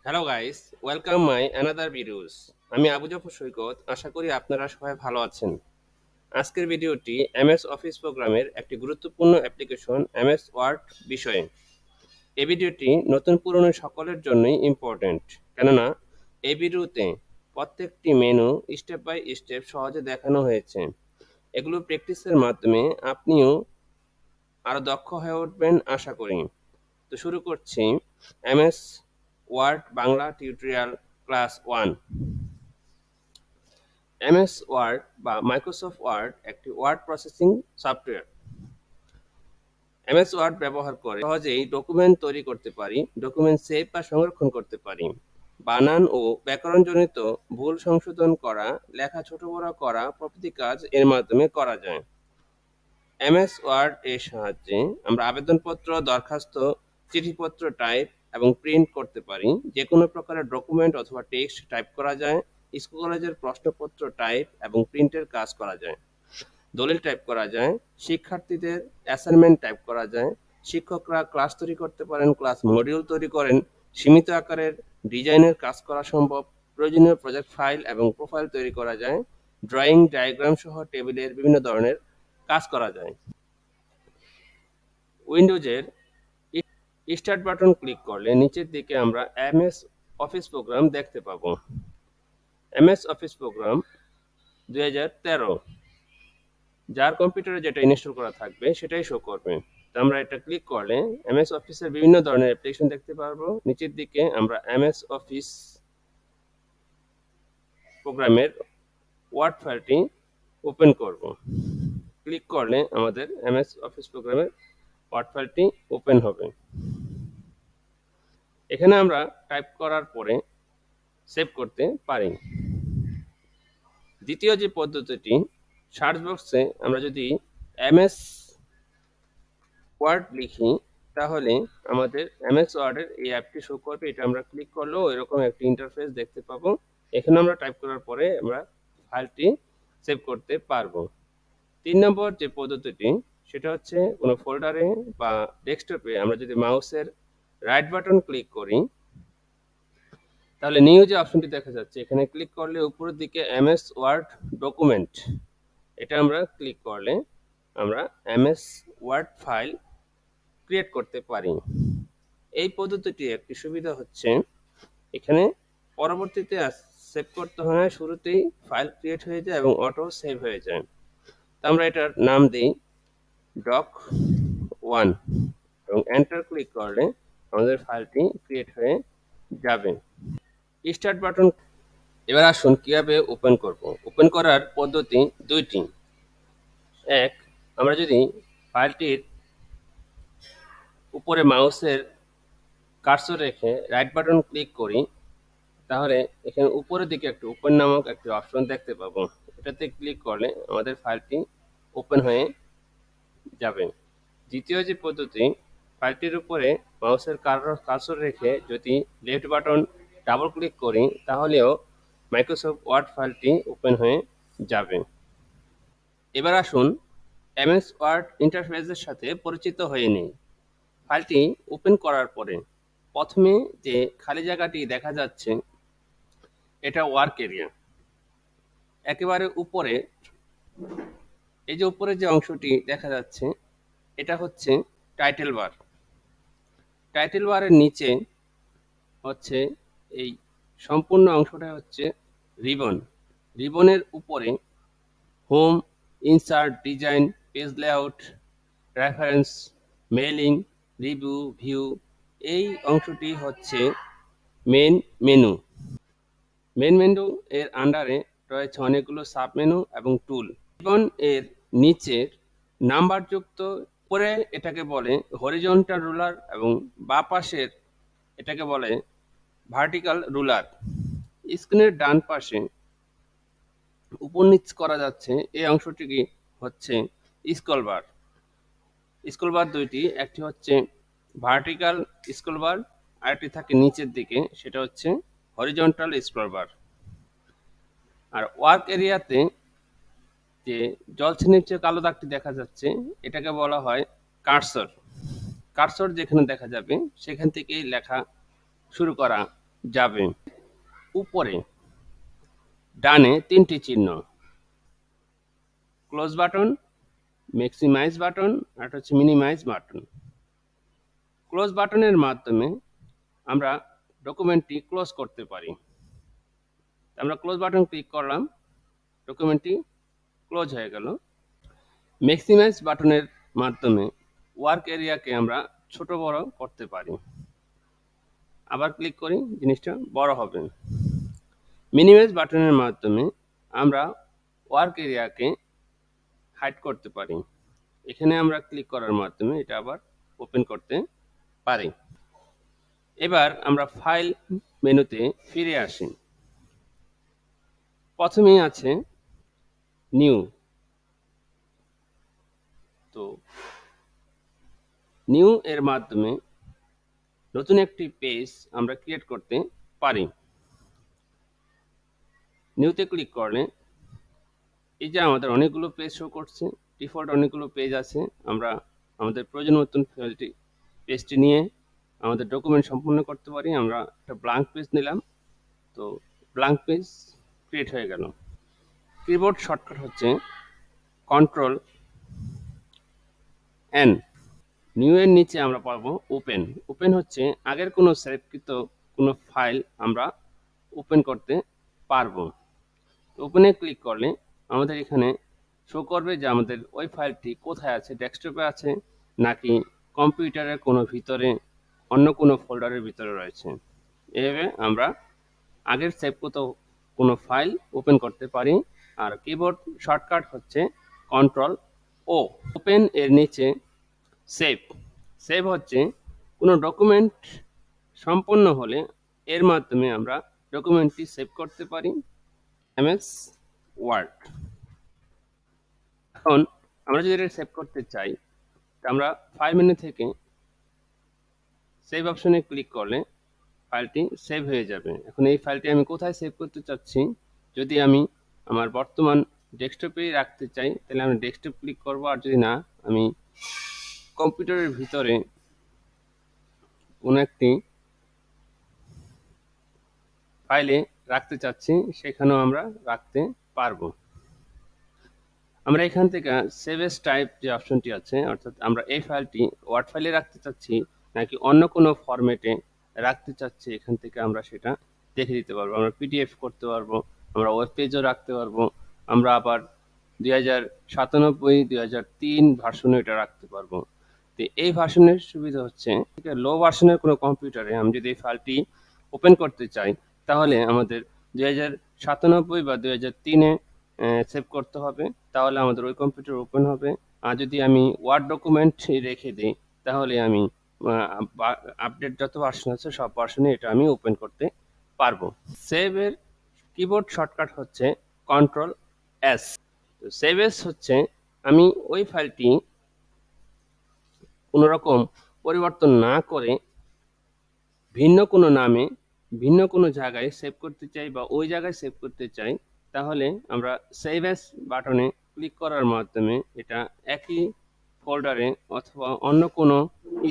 Hello guys, welcome my another videos. আমি আবু জাফর সৈকত। আশা করি আপনারা সবাই ভালো আছেন। আজকের ভিডিওটি এমএস অফিস প্রোগ্রামের একটি গুরুত্বপূর্ণ অ্যাপ্লিকেশন এমএস ওয়ার্ড বিষয়ে। এই ভিডিওটি নতুন পুরনো সকলের জন্যই ইম্পর্ট্যান্ট, কেননা এই ভিডিওতে প্রত্যেকটি মেনু স্টেপ বাই স্টেপ সহজে দেখানো হয়েছে। এগুলো প্র্যাকটিসের মাধ্যমে আপনিও আরও দক্ষ হয়ে উঠবেন আশা করি। তো শুরু করছি MS Word Bangla tutorial class 1। MS Word বা মাইক্রোসফট ওয়ার্ড একটি word processing software. MS Word ব্যবহার করে সহজেই ডকুমেন্ট তৈরি করতে পারি, ডকুমেন্ট সেভ বা সংরক্ষণ করতে পারি। বানান ও ব্যাকরণজনিত ভুল সংশোধন করা, লেখা ছোট বড় করা প্রভৃতি কাজ এর মাধ্যমে করা যায়। এমএস ওয়ার্ড এর সাহায্যে আমরা আবেদনপত্র, দরখাস্ত, চিঠিপত্র টাইপ এবং প্রিন্ট করতে পারি। যে কোনো প্রকারের ডকুমেন্ট অথবা টেক্সট টাইপ করা যায়। স্কুল কলেজের প্রশ্নপত্র টাইপ এবং প্রিন্টের কাজ করা যায়। দলিল টাইপ করা যায়। শিক্ষার্থীদের অ্যাসাইনমেন্ট টাইপ করা যায়। শিক্ষকরা ক্লাস তৈরি করতে পারেন, ক্লাস মডিউল তৈরি করেন। সীমিত আকারের ডিজাইনের কাজ করা সম্ভব। প্রয়োজনীয় প্রজেক্ট ফাইল এবং প্রোফাইল তৈরি করা যায়। ড্রয়িং, ডায়াগ্রাম সহ টেবিলের বিভিন্ন ধরনের কাজ করা যায়। উইন্ডোজের স্টার্ট বাটন ক্লিক করলে নিচের দিকে আমরা এমএস অফিস প্রোগ্রাম দেখতে পাবো। এমএস অফিস প্রোগ্রাম 2013, যার কম্পিউটারে যেটা ইনস্টল করা থাকবে সেটাই শো করবে। তো আমরা এটা ক্লিক করলে এমএস অফিসের বিভিন্ন ধরনের অ্যাপ্লিকেশন দেখতে পারবো। নিচের দিকে আমরা এমএস অফিস প্রোগ্রামের ওয়ার্ড ফাইলটি ওপেন করব। ক্লিক করলে আমাদের এমএস অফিস প্রোগ্রামের ওয়ার্ড ফাইলটি ওপেন হবে। এখানে আমরা টাইপ করার পরে সেভ করতে পারি। দ্বিতীয় যে পদ্ধতিটি, সার্চ বক্সে আমরা যদি এমএস ওয়ার্ড লিখি তাহলে আমাদের এমএস ওয়ার্ডের এই অ্যাপটি শো করবে। এটা আমরা ক্লিক করলেও এরকম একটি ইন্টারফেস দেখতে পাবো। এখানে আমরা টাইপ করার পরে আমরা ফাইলটি সেভ করতে পারবো। 3 নম্বর যে পদ্ধতিটি, সেটা হচ্ছে কোনো ফোল্ডারে বা ডেস্কটপে আমরা যদি মাউসের রাইট বাটন ক্লিক করি তাহলে নিউ যে অপশনটি দেখা যাচ্ছে এখানে ক্লিক করলে উপরের দিকে এমএস ওয়ার্ড ডকুমেন্ট, এটা আমরা ক্লিক করলে আমরা এমএস ওয়ার্ড ফাইল ক্রিয়েট করতে পারি। এই পদ্ধতিটি একটি সুবিধা হচ্ছে এখানে পরবর্তীতে সেভ করতে হয় না, শুরুতেই ফাইল ক্রিয়েট হয়ে যায় এবং অটো সেভ হয়ে যায়। তো আমরা এটার নাম দিই ডক 1 এবং এন্টার ক্লিক করলে আমাদের ফাইলটি ক্রিয়েট হয়ে যাবে। Start button. এবার আসুন কিভাবে ওপেন করব। ওপেন করার পদ্ধতি দুইটি। এক, আমরা যদি ফাইলটির উপরে মাউসের কার্সর রেখে রাইট বাটন ক্লিক করি তাহলে এখানে উপরের দিকে একটি ওপেন নামক একটি অপশন দেখতে পাবো। এটাতে ক্লিক করলে আমাদের ফাইলটি ওপেন হয়ে যাবে। দ্বিতীয় যে পদ্ধতি, ফাইলটির উপরে মাউসের কার্সর রেখে যদি লেফট বাটন ডাবল ক্লিক করি তাহলেও মাইক্রোসফট ওয়ার্ড ফাইলটি ওপেন হয়ে যাবে। এবার আসুন এমএস ওয়ার্ড ইন্টারফেসের সাথে পরিচিত হয়ে নিই। ফাইলটি ওপেন করার পরে প্রথমে যে খালি জায়গাটি দেখা যাচ্ছে এটা ওয়ার্ক এরিয়া। একেবারে উপরে এই যে উপরে যে অংশটি দেখা যাচ্ছে এটা হচ্ছে টাইটেল বার। টাইটেল বারের নিচে হচ্ছে এই সম্পূর্ণ অংশটা হচ্ছে রিবন। রিবনের উপরে home, insert, design, page layout, reference, mailing, review, view, এই অংশটি হচ্ছে মেন মেনু। মেন মেনু এর আন্ডারে রয়েছে অনেকগুলো সাব মেনু এবং টুল। রিবন এর নিচের নাম্বারযুক্ত উপরে এটাকে বলে হরিজন্টাল রুলার এবং বাঁ পাশের এটাকে বলে ভার্টিক্যাল রুলার। স্ক্রিনের ডান পাশে উপর নিচ করা যাচ্ছে এই অংশটি হচ্ছে স্ক্রল বার। স্ক্রল বার দুইটি, একটি হচ্ছে ভার্টিক্যাল স্ক্রল বার, আরেকটি থাকে নিচের দিকে, সেটা হচ্ছে হরিজন্টাল স্ক্রল বার। আর ওয়ার্ক এরিয়াতে যে জলছানির যে কালো দাগটি দেখা যাচ্ছে এটাকে বলা হয় কার্সর। কার্সর যেখানে দেখা যাবে সেখান থেকেই লেখা শুরু করা যাবে। উপরে ডানে 3টি চিহ্ন, ক্লোজ বাটন, ম্যাক্সিমাইজ বাটন আর হচ্ছে মিনিমাইজ বাটন। ক্লোজ বাটনের মাধ্যমে আমরা ডকুমেন্টটি ক্লোজ করতে পারি। আমরা ক্লোজ বাটন ক্লিক করলাম, ডকুমেন্টটি ক্লোজ হয়ে গেল। ম্যাক্সিমাইজ বাটনের মাধ্যমে ওয়ার্ক এরিয়াকে আমরা ছোট বড় করতে পারি। আবার ক্লিক করি, জিনিসটা বড় হবে। মিনিমাইজ বাটনের মাধ্যমে আমরা ওয়ার্ক এরিয়াকে হাইড করতে পারি। এখানে আমরা ক্লিক করার মাধ্যমে এটা আবার ওপেন করতে পারি। এবার আমরা ফাইল মেনুতে ফিরে আসি। প্রথমেই আছে নিউ। তো নিউ এর মাধ্যমে নতুন একটি পেজ আমরা ক্রিয়েট করতে পারি। নিউতে ক্লিক করলে এই যে আমাদের অনেকগুলো পেজ শো করছে, ডিফল্ট অনেকগুলো পেজ আছে। আমরা আমাদের প্রয়োজন মতন পেজটি নিয়ে আমাদের ডকুমেন্ট সম্পূর্ণ করতে পারি। আমরা একটা ব্ল্যাঙ্ক পেজ নিলাম, তো ব্ল্যাঙ্ক পেজ ক্রিয়েট হয়ে গেল। কিবোর্ড শর্টকাট হচ্ছে কন্ট্রোল এন। নিউ এর নিচে আমরা পাবো ওপেন। ওপেন হচ্ছে আগের কোনো সেভকৃত কোনো ফাইল আমরা ওপেন করতে পারবো। ওপেনে ক্লিক করলে আমাদের এখানে শো করবে যে আমাদের ওই ফাইলটি কোথায় আছে, ডেস্কটপে আছে নাকি কম্পিউটারের কোনো ভিতরে অন্য কোনো ফোল্ডারের ভিতরে রয়েছে। এভাবে আমরা আগের সেভকৃত কোনো ফাইল ওপেন করতে পারি। আর কিবোর্ড শর্টকাট হচ্ছে কন্ট্রোল ও। ওপেন এর নিচে সেভ। সেভ হচ্ছে কোনো ডকুমেন্ট সম্পন্ন হলে এর মাধ্যমে আমরা ডকুমেন্টটি সেভ করতে পারি। MS Word. এখন আমরা যদি এটা সেভ করতে চাই, আমরা ফাইল মেনু থেকে সেভ অপশনে ক্লিক করলে ফাইলটি সেভ হয়ে যাবে। এখন এই ফাইলটি আমি কোথায় সেভ করতে চাচ্ছি, যদি আমি আমার বর্তমান ডেস্কটপেই রাখতে চাই তাহলে আমি ডেস্কটপ ক্লিক করব। আর যদি না আমি কম্পিউটারের ভিতরে কোনো একটি ফাইলে রাখতে চাচ্ছি, সেখানেও আমরা রাখতে পারবো। আমরা এখান থেকে সেভ এস টাইপ যে অপশনটি আছে, অর্থাৎ আমরা এই ফাইলটি ওয়ার্ড ফাইলে রাখতে চাচ্ছি নাকি অন্য কোনো ফরম্যাটে রাখতে চাচ্ছি, এখান থেকে আমরা সেটা দেখে দিতে পারবো। আমরা পিডিএফ করতে পারবো, আমরা ওয়েব পেজও রাখতে পারবো, আমরা আবার 2097 2003 ভার্সনে এটা রাখতে পারবো। তো এই ভার্সনের সুবিধা হচ্ছে লো ভার্সনের কোনো কম্পিউটারে আমি যদি এই ফাইলটি ওপেন করতে চাই তাহলে আমাদের 2097 বা 2003-এ সেভ করতে হবে, তাহলে আমাদের ওই কম্পিউটার ওপেন হবে। আর যদি আমি ওয়ার্ড ডকুমেন্ট রেখে দিই তাহলে আমি আপডেট যত ভার্সন আছে সব ভার্সনে এটা আমি ওপেন করতে পারবো। সেভের কিবোর্ড শর্টকাট হচ্ছে কন্ট্রোল এস। তো সেভ এস হচ্ছে আমি ওই ফাইলটি কোনো রকম পরিবর্তন না করে ভিন্ন কোনো নামে ভিন্ন কোনো জায়গায় সেভ করতে চাই বা ওই জায়গায় সেভ করতে চাই, তাহলে আমরা সেভ এস বাটনে ক্লিক করার মাধ্যমে এটা একই ফোল্ডারে অথবা অন্য কোনো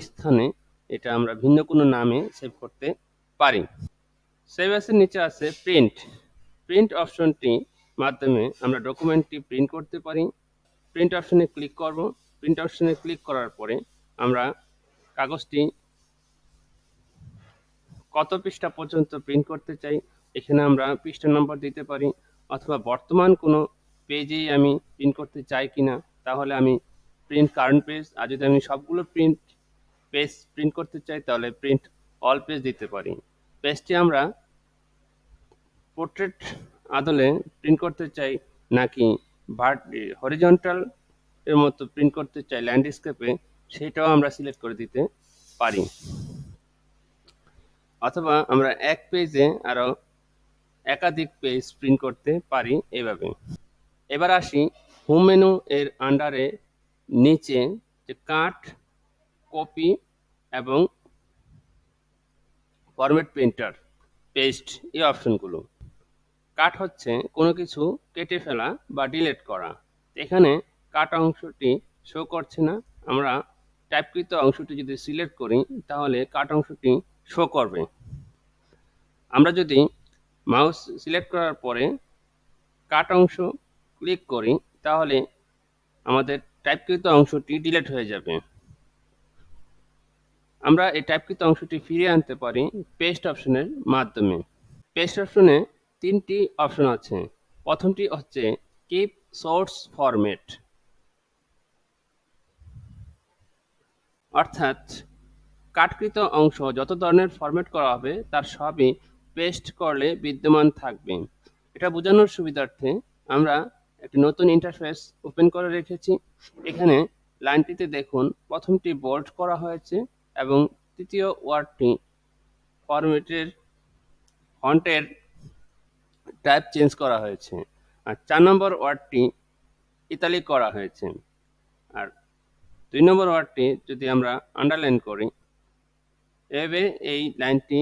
স্থানে এটা আমরা ভিন্ন কোনো নামে সেভ করতে পারি। সেভ এসের নিচে আছে প্রিন্ট। প্রিন্ট অপশনটি মাধ্যমে আমরা ডকুমেন্টটি প্রিন্ট করতে পারি। প্রিন্ট অপশনে ক্লিক করব। প্রিন্ট অপশনে ক্লিক করার পরে আমরা কাগজটি কত পৃষ্ঠা পর্যন্ত প্রিন্ট করতে চাই এখানে আমরা পৃষ্ঠা নম্বর দিতে পারি, অথবা বর্তমান কোনো পেজেই আমি প্রিন্ট করতে চাই কিনা তাহলে আমি প্রিন্ট কারেন্ট পেজ। আর যদি আমি সবগুলো পেজ প্রিন্ট করতে চাই তাহলে প্রিন্ট অল পেজ দিতে পারি। পেজটি আমরা পোর্ট্রেট আদলে প্রিন্ট করতে চাই নাকি হরিজন্টাল এর মতো প্রিন্ট করতে চাই ল্যান্ডস্কেপে, সেটাও আমরা সিলেক্ট করে দিতে পারি। অথবা আমরা এক পেজে আরো একাধিক পেজ প্রিন্ট করতে পারি এভাবে। এবার আসি হোম মেনু এর আন্ডারে নিচে যে কাট, কপি এবং ফরম্যাট প্রিন্টার, পেস্ট এই অপশনগুলো। কাট হচ্ছে কোনো কিছু কেটে ফেলা বা ডিলিট করা। এখানে কাট অংশটি শো করছে না, আমরা টাইপকৃত অংশটি যদি সিলেক্ট করি তাহলে কাট অংশটি শো করবে। আমরা যদি মাউস সিলেক্ট করার পরে কাট অংশ ক্লিক করি, তাহলে আমাদের টাইপকৃত অংশটি ডিলিট হয়ে যাবে। আমরা এই টাইপকৃত অংশটি ফিরিয়ে আনতে পারি পেস্ট অপশনের মাধ্যমে। পেস্ট অপশনে ৩টি অপশন আছে। প্রথমটি হচ্ছে কিপ সোর্স ফরম্যাট, অর্থাৎ কাটকৃত অংশ যত ধরনের ফরম্যাট করা হবে তার সবই পেস্ট করলে বিদ্যমান থাকবে। এটা বোঝানোর সুবিধার্থে আমরা একটি নতুন ইন্টারফেস ওপেন করে রেখেছি। এখানে লাইনটিতে দেখুন প্রথমটি বোল্ড করা হয়েছে এবং তৃতীয় ওয়ার্ডটি ফরম্যাটের ফন্টের টাইপ চেঞ্জ করা হয়েছে, আর ৪ নম্বর ওয়ার্ডটি ইতালিক করা হয়েছে, আর ২ নম্বর ওয়ার্ডটি যদি আমরা আন্ডারলাইন করি, এভাবে এই লাইনটি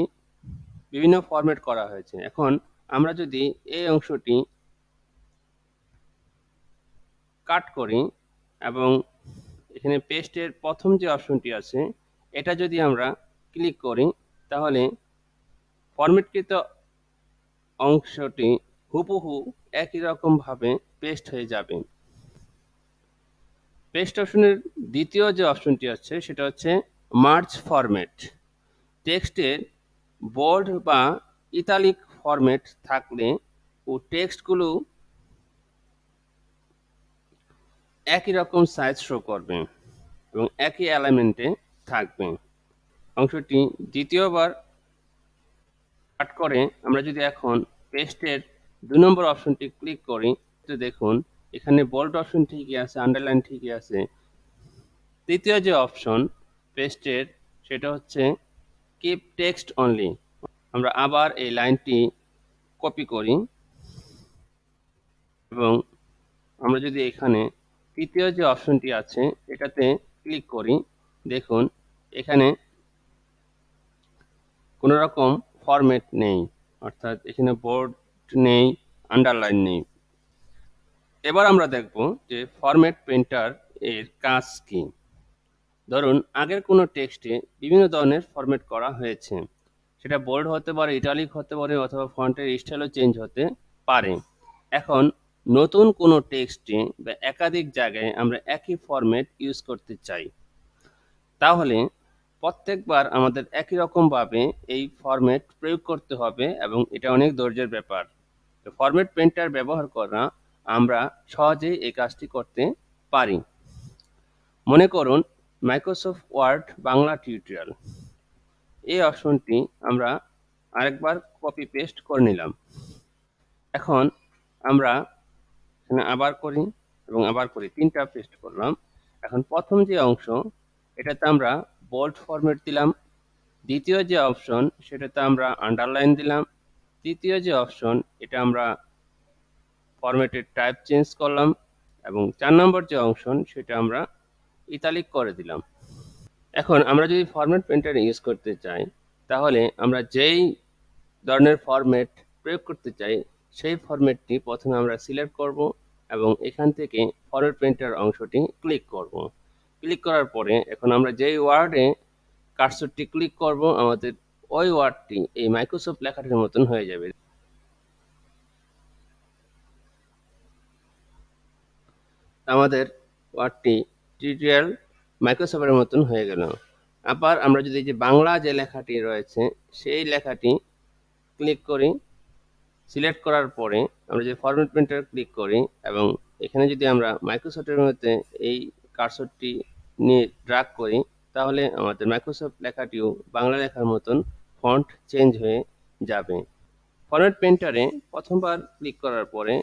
বিভিন্ন ফরম্যাট করা হয়েছে। এখন আমরা যদি এই অংশটি কাট করি এবং এখানে পেস্টের প্রথম যে অপশনটি আছে এটা যদি আমরা ক্লিক করি, তাহলে ফরম্যাটকৃত অংশটি হুবহু একই রকমভাবে পেস্ট হয়ে যাবে। পেস্ট অপশনের দ্বিতীয় যে অপশনটি আছে সেটা হচ্ছে মার্জ ফরম্যাট। টেক্সটের বোল্ড বা ইতালিক ফরম্যাট থাকলে ও টেক্সটগুলো একই রকম সাইজ শো করবে এবং একই অ্যালাইনমেন্টে থাকবে। অংশটি দ্বিতীয়বার কাট করে আমরা যদি এখন পেস্টের ২ নম্বর অপশনটি ক্লিক করি, তো দেখুন এখানে বোল্ড অপশন ঠিকই আছে, আন্ডারলাইন ঠিকই আছে। তৃতীয় যে অপশন পেস্টের সেটা হচ্ছে কিপ টেক্সট অনলি। আমরা আবার এই লাইনটি কপি করি এবং আমরা যদি এখানে তৃতীয় যে অপশনটি আছে এটাতে ক্লিক করি, দেখুন এখানে কোনো রকম ফরম্যাট নেই, অর্থাৎ এখানে বোল্ড নেই, আন্ডারলাইন নেই। এবার আমরা দেখব যে ফরম্যাট প্রিন্টার এর কাজ কি। ধরুন আগের কোনো টেক্সটে বিভিন্ন ধরনের ফরম্যাট করা হয়েছে, সেটা বোল্ড হতে পারে, ইটালিক হতে পারে, অথবা ফন্টের স্টাইলও চেঞ্জ হতে পারে। এখন নতুন কোনো টেক্সটে বা একাধিক জায়গায় আমরা একই ফরম্যাট ইউজ করতে চাই, তাহলে প্রত্যেকবার আমাদের একই রকমভাবে এই ফরম্যাট প্রয়োগ করতে হবে এবং এটা অনেক ধৈর্যের ব্যাপার। তো ফরম্যাট প্রিন্টার ব্যবহার করা আমরা সহজেই এই কাজটি করতে পারি। মনে করুন মাইক্রোসফট ওয়ার্ড বাংলা টিউটোরিয়াল, এই অপশনটি আমরা আরেকবার কপি পেস্ট করে নিলাম। এখন আমরা এখানে আবার করি এবং আবার করি, ৩টা পেস্ট করলাম। এখন প্রথম যে অংশ এটাতে আমরা বোল্ড ফরম্যাট দিলাম, দ্বিতীয় যে অপশন সেটাতে আমরা আন্ডারলাইন দিলাম, তৃতীয় যে অপশন এটা আমরা ফরম্যাটের টাইপ চেঞ্জ করলাম এবং ৪ নম্বর যে অংশ সেটা আমরা ইতালিক করে দিলাম। এখন আমরা যদি ফরম্যাট প্রিন্টার ইউজ করতে চাই, তাহলে আমরা যেই ধরনের ফরম্যাট প্রয়োগ করতে চাই সেই ফরম্যাটটি প্রথমে আমরা সিলেক্ট করব এবং এখান থেকে ফরম্যাট প্রিন্টার অংশটি ক্লিক করব। ক্লিক করার পরে এখন আমরা যেই ওয়ার্ডে কার্সরটি ক্লিক করব আমাদের ওই ওয়ার্ডটি এই মাইক্রোসফট লেখাটির মতন হয়ে যাবে। আমাদের ওয়ার্ডটি টিউটোরিয়াল মাইক্রোসফটের মতন হয়ে গেল। আবার আমরা যদি যে বাংলা যে লেখাটি রয়েছে সেই লেখাটি ক্লিক করি, সিলেক্ট করার পরে আমরা যে ফরম্যাট প্রিন্টার ক্লিক করি এবং এখানে যদি আমরা মাইক্রোসফটের মধ্যে এই কার্সরটি নিয়ে ড্র্যাগ করি, তাহলে আমাদের মাইক্রোসফট লেখাটিও বাংলা লেখার মতন ফন্ট চেঞ্জ হয়ে যাবে। ফরম্যাট প্রিন্টারে প্রথমবার ক্লিক করার পরে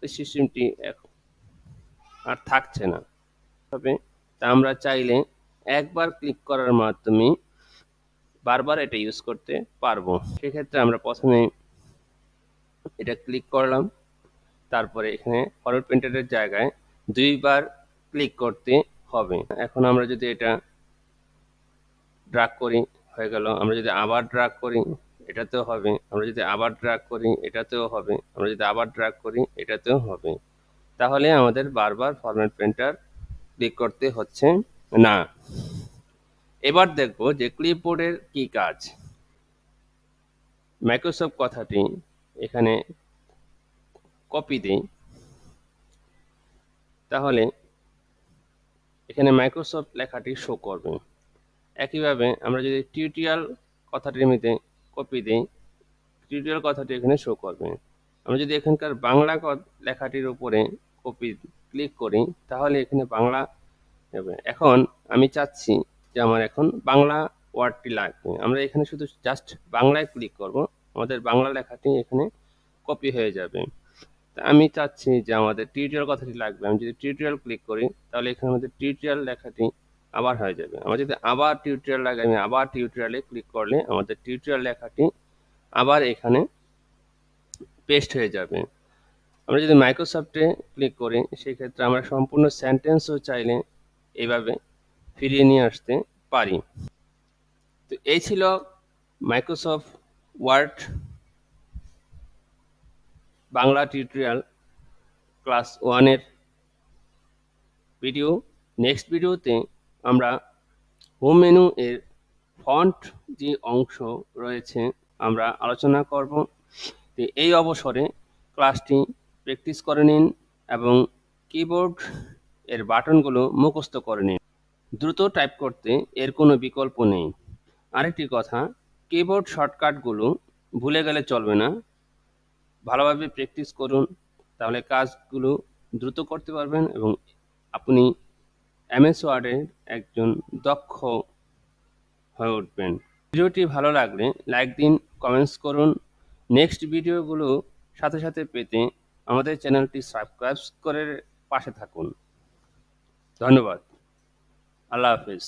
এই সিস্টেমটি আর থাকছে না, তবে তা আমরা চাইলে একবার ক্লিক করার মাধ্যমে বারবার এটা ইউজ করতে পারবো। সেক্ষেত্রে আমরা প্রথমে এটা ক্লিক করলাম, তারপরে এখানে ফরম্যাট প্রিন্টারের জায়গায় ২ বার ক্লিক করতে হবে। এখন আমরা যদি এটা ড্র্যাগ করি, হয়ে গেল। আমরা যদি আবার ড্র্যাগ করি এটাতেও হবে, আমরা যদি আবার ড্র্যাগ করি এটাতেও হবে, আমরা যদি আবার ড্র্যাগ করি এটাতেও হবে। তাহলে আমাদের বারবার ফরম্যাট প্রিন্টার ক্লিক করতে হচ্ছে না। এবার দেখব যে ক্লিপবোর্ডের কি কাজ। মাইক্রোসফট কথাটি এখানে কপি দিই, তাহলে এখানে মাইক্রোসফট লেখাটি শো করবে। একইভাবে আমরা যদি টিউটোরিয়াল কথাটির মধ্যে কপি দিই, টিউটোরিয়াল কথাটি এখানে শো করবে। আমরা যদি এখানকার বাংলা লেখাটির উপরে কপি ক্লিক করি, তাহলে এখানে বাংলা যাবে। এখন আমি চাচ্ছি যে আমার এখন বাংলা ওয়ার্ডটি লাগবে, আমরা এখানে শুধু জাস্ট বাংলায় ক্লিক করব, আমাদের বাংলা লেখাটি এখানে কপি হয়ে যাবে। তা আমি চাচ্ছি যে আমাদের টিউটোরিয়াল কথাটি লাগবে, আমি যদি টিউটোরিয়াল ক্লিক করি, তাহলে এখানে আমাদের টিউটোরিয়াল লেখাটি আবার হয়ে যাবে। আমার যদি আবার টিউটোরিয়াল লাগে, আমি আবার টিউটোরিয়ালে ক্লিক করলে আমাদের টিউটোরিয়াল লেখাটি আবার এখানে পেস্ট হয়ে যাবে। আমরা যদি মাইক্রোসফটে ক্লিক করি, সেক্ষেত্রে আমরা সম্পূর্ণ সেন্টেন্সও চাইলে এইভাবে ফিরিয়ে নিয়ে আসতে পারি। তো এই ছিল Microsoft Word Bangla tutorial class 1-এর ভিডিও। নেক্সট ভিডিওতে আমরা হোম মেনু এর ফন্ট যে অংশ রয়েছে আমরা আলোচনা করব। তো এই অবসরে ক্লাসটি প্র্যাকটিস করে নিন এবং কিবোর্ড এর বাটনগুলো মুখস্থ করে নিন। দ্রুত টাইপ করতে এর কোনো বিকল্প নেই। আরেকটি কথা, কিবোর্ড শর্টকাটগুলো ভুলে গেলে চলবে না, ভালোভাবে প্র্যাকটিস করুন, তাহলে কাজগুলো দ্রুত করতে পারবেন এবং আপনি এমএস ওয়ার্ডের একজন দক্ষ হয়ে উঠবেন। ভিডিওটি ভালো লাগলে লাইক দিন, কমেন্টস করুন। নেক্সট ভিডিওগুলো সাথে সাথে পেতে আমাদের চ্যানেলটি সাবস্ক্রাইব করে পাশে থাকুন। ধন্যবাদ। আল্লাহ হাফেজ।